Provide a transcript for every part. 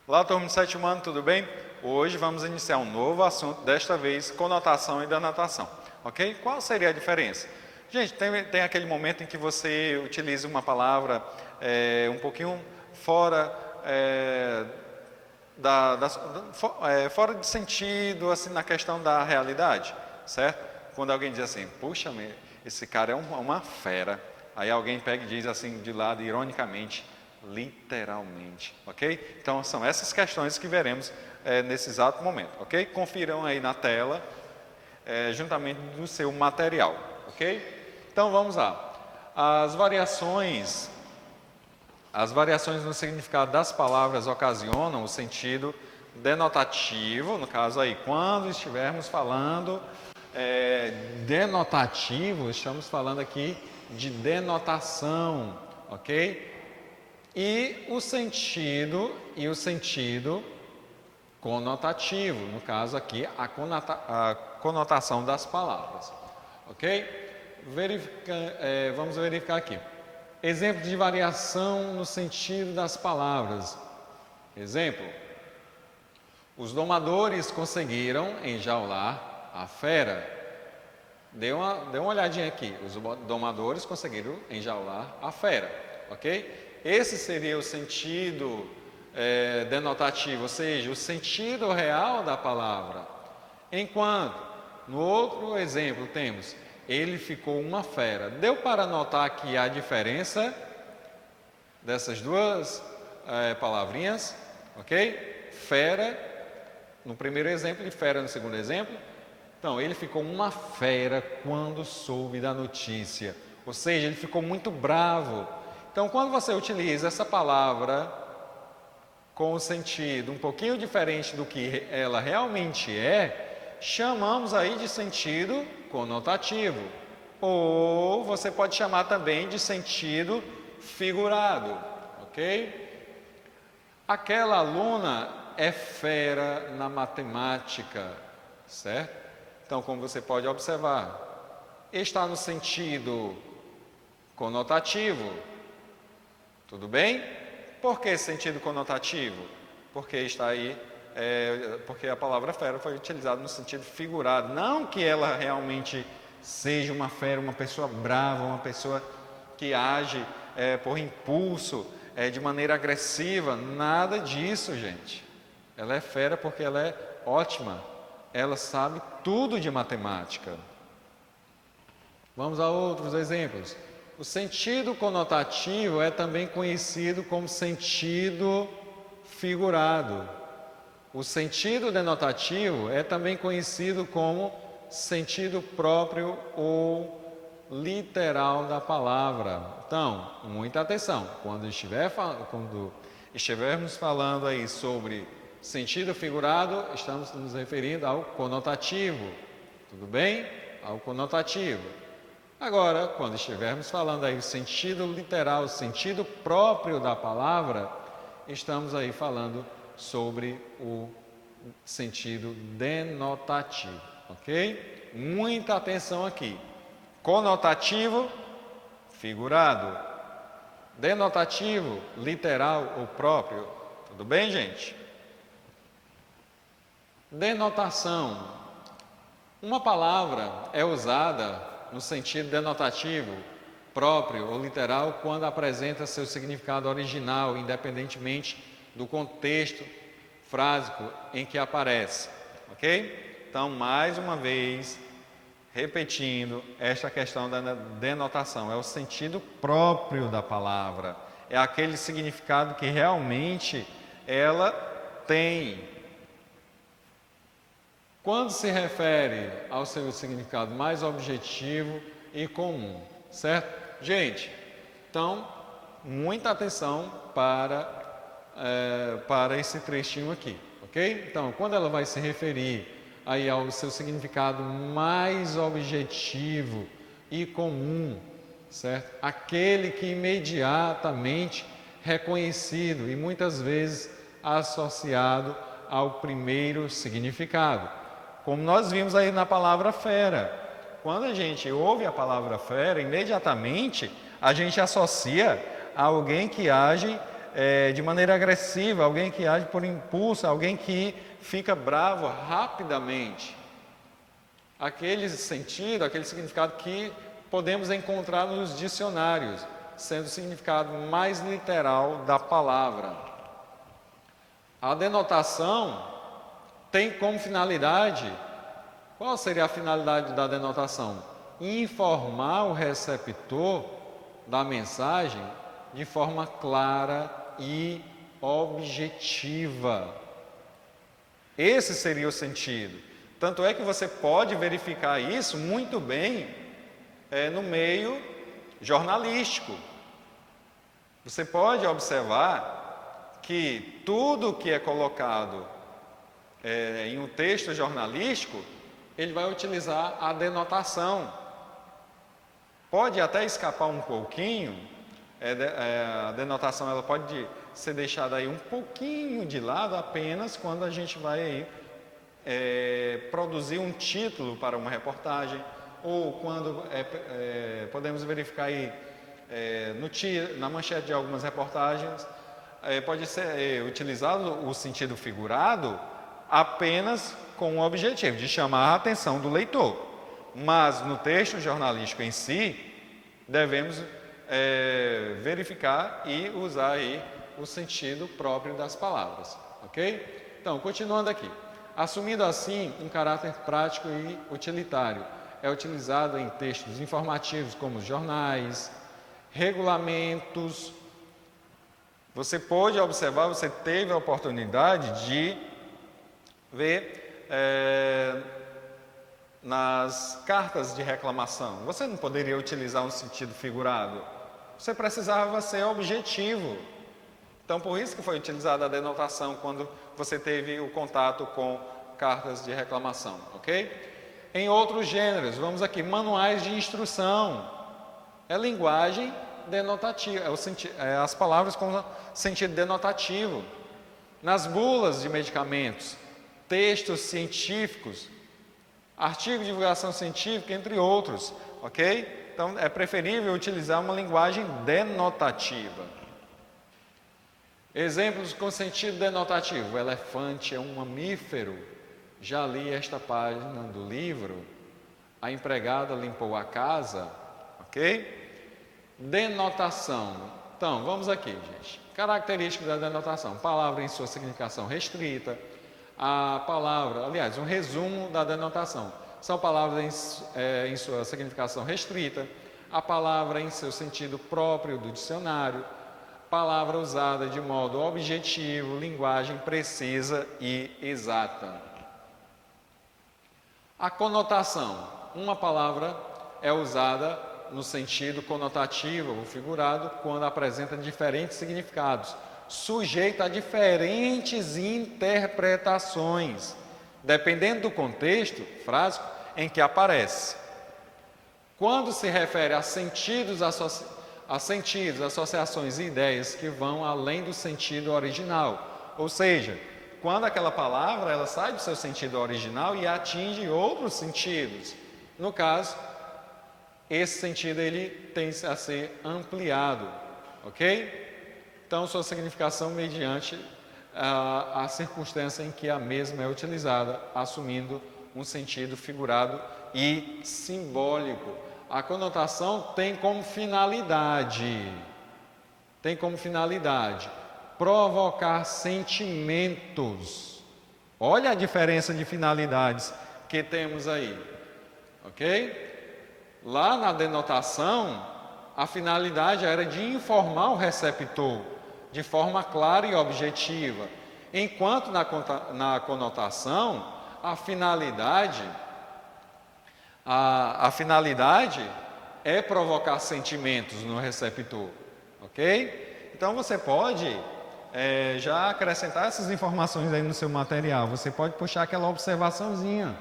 Olá, turma do sétimo ano, tudo bem? Hoje vamos iniciar um novo assunto, desta vez conotação e denotação, ok? Qual seria a diferença? Gente, tem aquele momento em que você utiliza uma palavra um pouquinho fora, fora de sentido, assim, na questão da realidade, certo? Quando alguém diz assim, puxa, esse cara é uma fera. Aí alguém pega e diz assim, de lado, ironicamente, literalmente, ok? Então, são essas questões que veremos nesse exato momento, ok? Confiram aí na tela, juntamente do seu material, ok? Então, vamos lá. As variações no significado das palavras ocasionam o sentido denotativo, no caso aí, quando estivermos falando denotativo, estamos falando aqui de denotação, ok? E o sentido conotativo, no caso aqui, a conotação das palavras, ok? Vamos verificar aqui. Exemplo de variação no sentido das palavras. Exemplo: os domadores conseguiram enjaular a fera. Dê uma olhadinha aqui. Os domadores conseguiram enjaular a fera, ok? Esse seria o sentido denotativo, ou seja, o sentido real da palavra. Enquanto, no outro exemplo, temos: ele ficou uma fera. Deu para notar aqui a diferença dessas duas palavrinhas, ok? Fera no primeiro exemplo e fera no segundo exemplo. Então, ele ficou uma fera quando soube da notícia, ou seja, ele ficou muito bravo. Então, quando você utiliza essa palavra com o sentido um pouquinho diferente do que ela realmente é, chamamos aí de sentido conotativo. Ou você pode chamar também de sentido figurado, ok? Aquela aluna é fera na matemática, certo? Então, como você pode observar, está no sentido conotativo. Tudo bem? Por que sentido conotativo? Porque está aí, porque a palavra fera foi utilizada no sentido figurado. Não que ela realmente seja uma fera, uma pessoa brava, uma pessoa que age por impulso, de maneira agressiva. Nada disso, gente. Ela é fera porque ela é ótima. Ela sabe tudo de matemática. Vamos a outros exemplos. O sentido conotativo é também conhecido como sentido figurado. O sentido denotativo é também conhecido como sentido próprio ou literal da palavra. Então, muita atenção. Quando estivermos falando aí sobre sentido figurado, estamos nos referindo ao conotativo. Tudo bem? Ao conotativo. Agora, quando estivermos falando aí do sentido literal, o sentido próprio da palavra, estamos aí falando sobre o sentido denotativo, ok? Muita atenção aqui. Conotativo, figurado. Denotativo, literal ou próprio. Tudo bem, gente? Denotação. Uma palavra é usada no sentido denotativo, próprio ou literal, quando apresenta seu significado original, independentemente do contexto frásico em que aparece, ok? Então, mais uma vez, repetindo, esta questão da denotação é o sentido próprio da palavra, é aquele significado que realmente ela tem. Quando se refere ao seu significado mais objetivo e comum, certo? Gente, então, muita atenção para esse trechinho aqui, ok? Então, quando ela vai se referir aí ao seu significado mais objetivo e comum, certo? Aquele que imediatamente reconhecido e muitas vezes associado ao primeiro significado. Como nós vimos aí na palavra fera. Quando a gente ouve a palavra fera, imediatamente a gente associa a alguém que age de maneira agressiva, alguém que age por impulso, alguém que fica bravo rapidamente. Aquele sentido, aquele significado que podemos encontrar nos dicionários, sendo o significado mais literal da palavra. A denotação tem como finalidade, qual seria a finalidade da denotação? Informar o receptor da mensagem de forma clara e objetiva. Esse seria o sentido. Tanto é que você pode verificar isso muito bem no meio jornalístico. Você pode observar que tudo que é colocado em um texto jornalístico, ele vai utilizar a denotação. Pode até escapar um pouquinho, a denotação ela pode ser deixada aí um pouquinho de lado apenas quando a gente vai aí, produzir um título para uma reportagem, ou quando podemos verificar aí na manchete de algumas reportagens, pode ser utilizado o sentido figurado apenas com o objetivo de chamar a atenção do leitor. Mas no texto jornalístico em si, devemos verificar e usar aí o sentido próprio das palavras, ok? Então, continuando aqui. Assumindo assim um caráter prático e utilitário, é utilizado em textos informativos como jornais, regulamentos. Você pode observar, você teve a oportunidade de ver nas cartas de reclamação. Você não poderia utilizar um sentido figurado. Você precisava ser objetivo. Então, por isso que foi utilizada a denotação quando você teve o contato com cartas de reclamação, ok? Em outros gêneros, vamos aqui, manuais de instrução. É linguagem denotativa, as palavras com sentido denotativo. Nas bulas de medicamentos, textos científicos, artigos de divulgação científica, entre outros, ok? Então, é preferível utilizar uma linguagem denotativa. Exemplos com sentido denotativo. O elefante é um mamífero. Já li esta página do livro. A empregada limpou a casa, ok? Denotação. Então, vamos aqui, gente. Características da denotação. Palavra em sua significação restrita. A palavra, aliás, um resumo da denotação. São palavras em sua significação restrita. A palavra em seu sentido próprio do dicionário. Palavra usada de modo objetivo, linguagem precisa e exata. A conotação. Uma palavra é usada no sentido conotativo ou figurado quando apresenta diferentes significados, sujeita a diferentes interpretações, dependendo do contexto frásico em que aparece. Quando se refere a sentidos, associações e ideias que vão além do sentido original, ou seja, quando aquela palavra ela sai do seu sentido original e atinge outros sentidos. No caso, esse sentido ele tem a ser ampliado, ok? Então, sua significação mediante a circunstância em que a mesma é utilizada, assumindo um sentido figurado e simbólico. A conotação tem como finalidade provocar sentimentos. Olha a diferença de finalidades que temos aí, ok? Lá na denotação, a finalidade era de informar o receptor de forma clara e objetiva, enquanto na conotação, a finalidade é provocar sentimentos no receptor, ok? Então você pode já acrescentar essas informações aí no seu material. Você pode puxar aquela observaçãozinha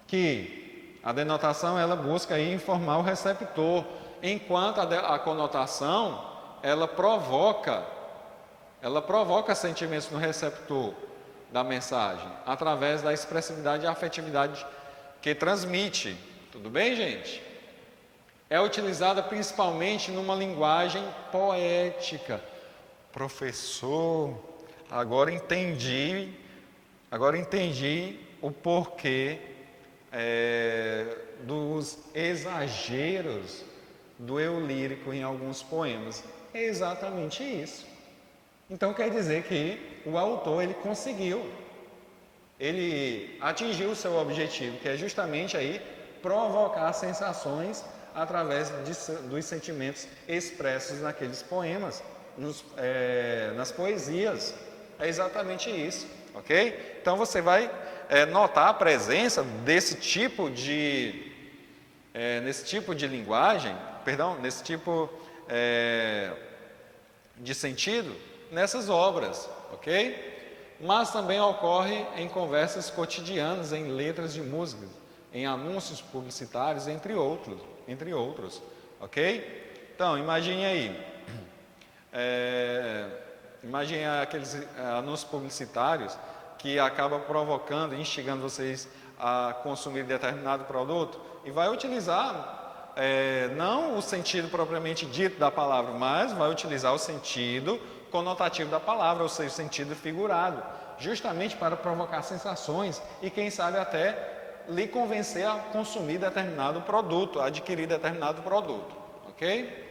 que a denotação ela busca aí informar o receptor, enquanto a conotação ela provoca sentimentos no receptor da mensagem através da expressividade e afetividade que transmite. Tudo bem, gente? É utilizada principalmente numa linguagem poética. Professor, agora entendi o porquê dos exageros do eu lírico em alguns poemas. É exatamente isso. Então quer dizer que o autor ele conseguiu, ele atingiu o seu objetivo, que é justamente aí provocar sensações através dos sentimentos expressos naqueles poemas, nas poesias. É exatamente isso, ok? Então você vai notar a presença desse tipo de linguagem, nesse tipo de sentido nessas obras, ok? Mas também ocorre em conversas cotidianas, em letras de música, em anúncios publicitários, entre outros, ok? Então, imagine aí, imagine aqueles anúncios publicitários que acabam provocando, instigando vocês a consumir determinado produto e vai utilizar não o sentido propriamente dito da palavra, mas vai utilizar o sentido conotativo da palavra, ou seja, o sentido figurado, justamente para provocar sensações e quem sabe até lhe convencer a consumir determinado produto, a adquirir determinado produto, ok?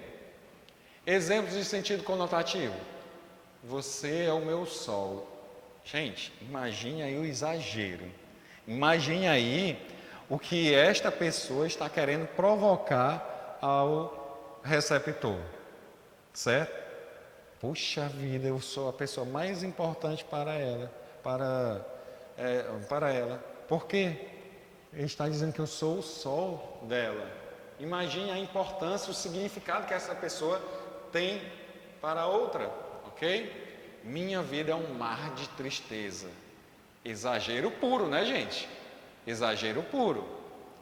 Exemplos de sentido conotativo. Você é o meu sol. Gente, imagine aí o exagero. Imagine aí o que esta pessoa está querendo provocar ao receptor, certo? Puxa vida, eu sou a pessoa mais importante para ela, para ela. Por quê? Ele está dizendo que eu sou o sol dela. Imagine a importância, o significado que essa pessoa tem para a outra, ok? Minha vida é um mar de tristeza. Exagero puro, né, gente? Exagero puro.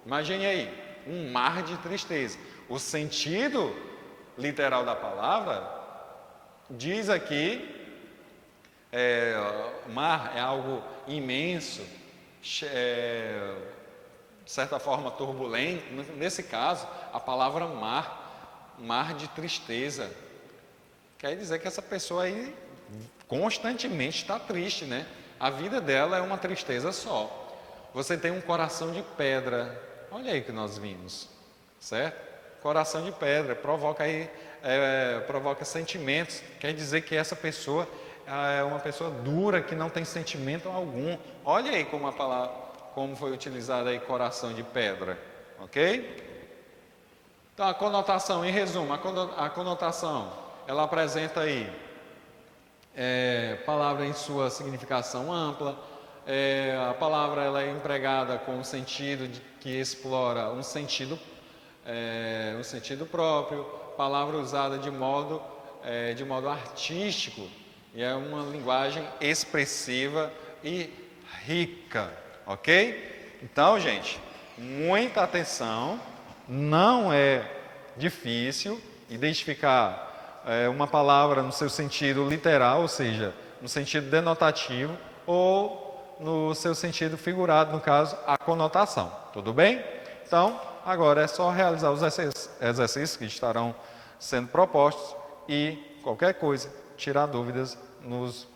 Imagine aí, um mar de tristeza. O sentido literal da palavra diz aqui, mar é algo imenso, de certa forma turbulento. Nesse caso, a palavra mar de tristeza, quer dizer que essa pessoa aí constantemente está triste, né? A vida dela é uma tristeza só. Você tem um coração de pedra, olha aí que nós vimos, certo? Coração de pedra, provoca sentimentos, quer dizer que essa pessoa é uma pessoa dura, que não tem sentimento algum. Olha aí como foi utilizado aí coração de pedra, ok? Então a conotação, em resumo, a conotação, ela apresenta aí palavra em sua significação ampla, a palavra ela é empregada com um sentido que explora um sentido próprio, palavra usada de modo artístico, e é uma linguagem expressiva e rica, ok? Então, gente, muita atenção, não é difícil identificar uma palavra no seu sentido literal, ou seja, no sentido denotativo, ou no seu sentido figurado, no caso, a conotação, tudo bem? Então, agora é só realizar os exercícios que estarão sendo propostos e qualquer coisa, tirar dúvidas nos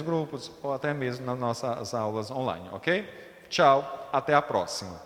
grupos ou até mesmo nas nossas aulas online, ok? Tchau, até a próxima.